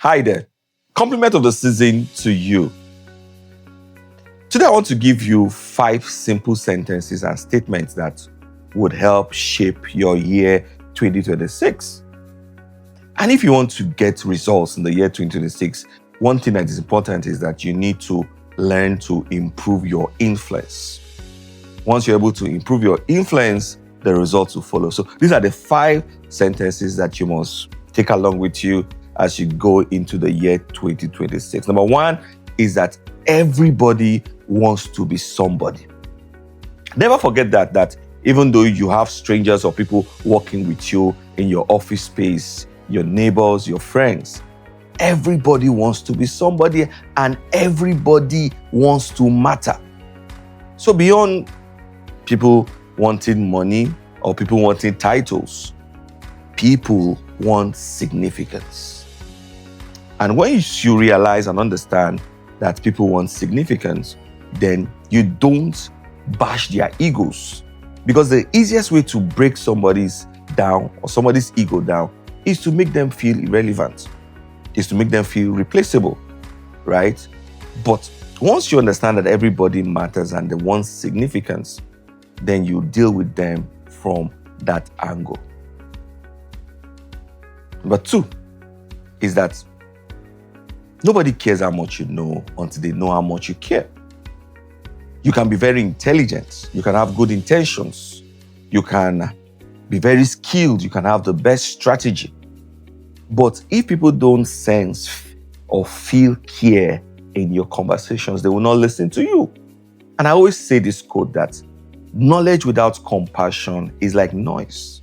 Hi there. Compliment of the season to you. Today, I want to give you 5 simple sentences and statements that would help shape your year 2026. And if you want to get results in the year 2026, one thing that is important is that you need to learn to improve your influence. Once you're able to improve your influence, the results will follow. So these are the 5 sentences that you must take along with you as you go into the year 2026. Number 1 is that everybody wants to be somebody. Never forget that even though you have strangers or people working with you in your office space, your neighbors, your friends, everybody wants to be somebody and everybody wants to matter. So beyond people wanting money or people wanting titles, people want significance. And when you realize and understand that people want significance, then you don't bash their egos. Because the easiest way to break somebody's down or somebody's ego down is to make them feel irrelevant, is to make them feel replaceable, right? But once you understand that everybody matters and they want significance, then you deal with them from that angle. Number 2 is that nobody cares how much you know until they know how much you care. You can be very intelligent. You can have good intentions. You can be very skilled. You can have the best strategy. But if people don't sense or feel care in your conversations, they will not listen to you. And I always say this quote that knowledge without compassion is like noise,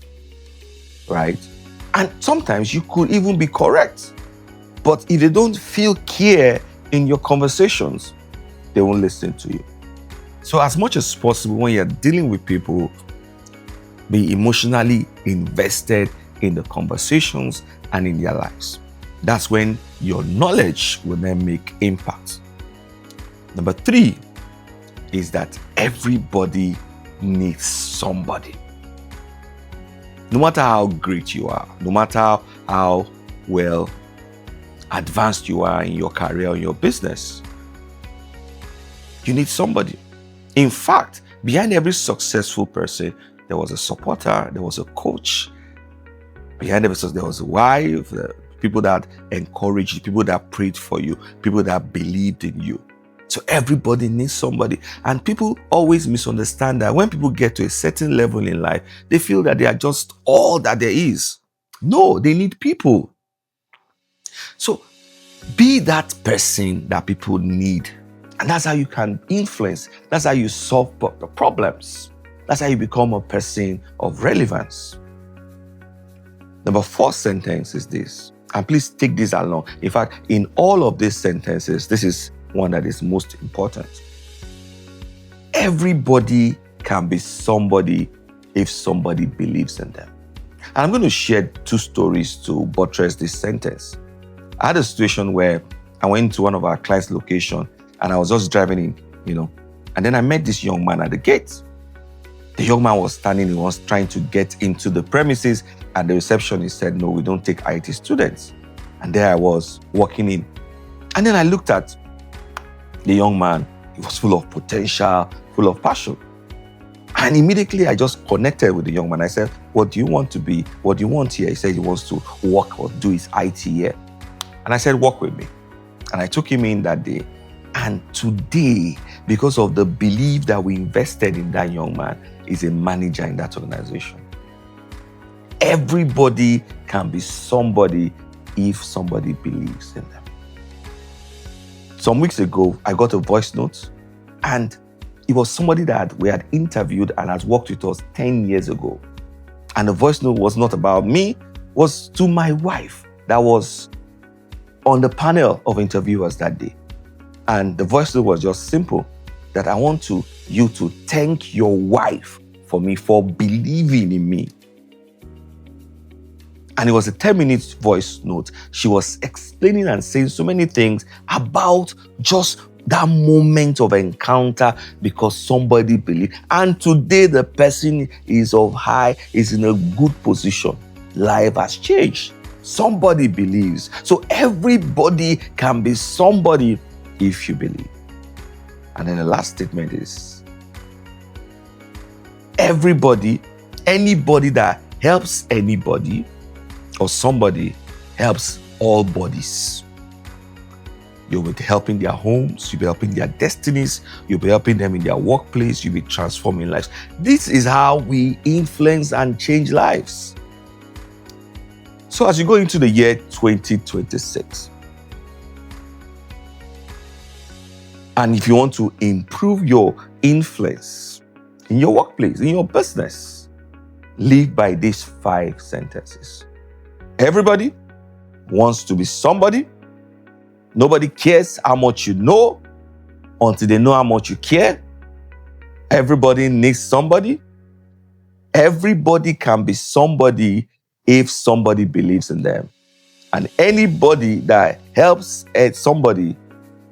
right? And sometimes you could even be correct. But if they don't feel care in your conversations, they won't listen to you. So as much as possible, when you're dealing with people, be emotionally invested in the conversations and in their lives. That's when your knowledge will then make impact. Number 3 is that everybody needs somebody. No matter how great you are, no matter how well advanced you are in your career or your business, you need somebody. In fact, behind every successful person, there was a supporter, there was a coach. Behind every success, there was a wife, people that encouraged you, people that prayed for you, people that believed in you. So everybody needs somebody. And people always misunderstand that when people get to a certain level in life, they feel that they are just all that there is. No, they need people. So be that person that people need. And that's how you can influence. That's how you solve the problems. That's how you become a person of relevance. Number 4 sentence is this. And please take this along. In fact, in all of these sentences, this is one that is most important. Everybody can be somebody if somebody believes in them. And I'm going to share 2 stories to buttress this sentence. I had a situation where I went to one of our clients' location and I was just driving in, and then I met this young man at the gate. The young man was standing, he was trying to get into the premises, and the receptionist said, no, we don't take IT students. And there I was walking in. And then I looked at the young man. He was full of potential, full of passion. And immediately I just connected with the young man. I said, what do you want to be? What do you want here? He said he wants to work or do his IT here. And I said, work with me. And I took him in that day. And today, because of the belief that we invested in that young man, is a manager in that organization. Everybody can be somebody if somebody believes in them. Some weeks ago, I got a voice note, and it was somebody that we had interviewed and has worked with us 10 years ago. And the voice note was not about me, was to my wife that was on the panel of interviewers that day. And the voice note was just simple, that I want you to thank your wife for me, for believing in me. And it was a 10-minute voice note. She was explaining and saying so many things about just that moment of encounter because somebody believed. And today the person is in a good position. Life has changed. Somebody believes. So everybody can be somebody if you believe. And then the last statement is, everybody, anybody that helps anybody or somebody helps all bodies. You'll be helping their homes, you'll be helping their destinies, you'll be helping them in their workplace, you'll be transforming lives. This is how we influence and change lives. So as you go into the year 2026, and if you want to improve your influence in your workplace, in your business, live by these 5 sentences. Everybody wants to be somebody. Nobody cares how much you know until they know how much you care. Everybody needs somebody. Everybody can be somebody if somebody believes in them. And anybody that helps somebody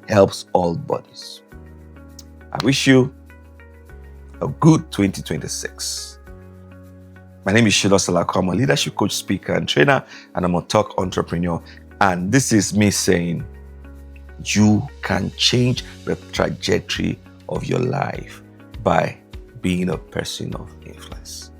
helps all bodies. I wish you a good 2026. My name is Shilo Salako. I'm a leadership coach, speaker, and trainer, and I'm a talk entrepreneur. And this is me saying, you can change the trajectory of your life by being a person of influence.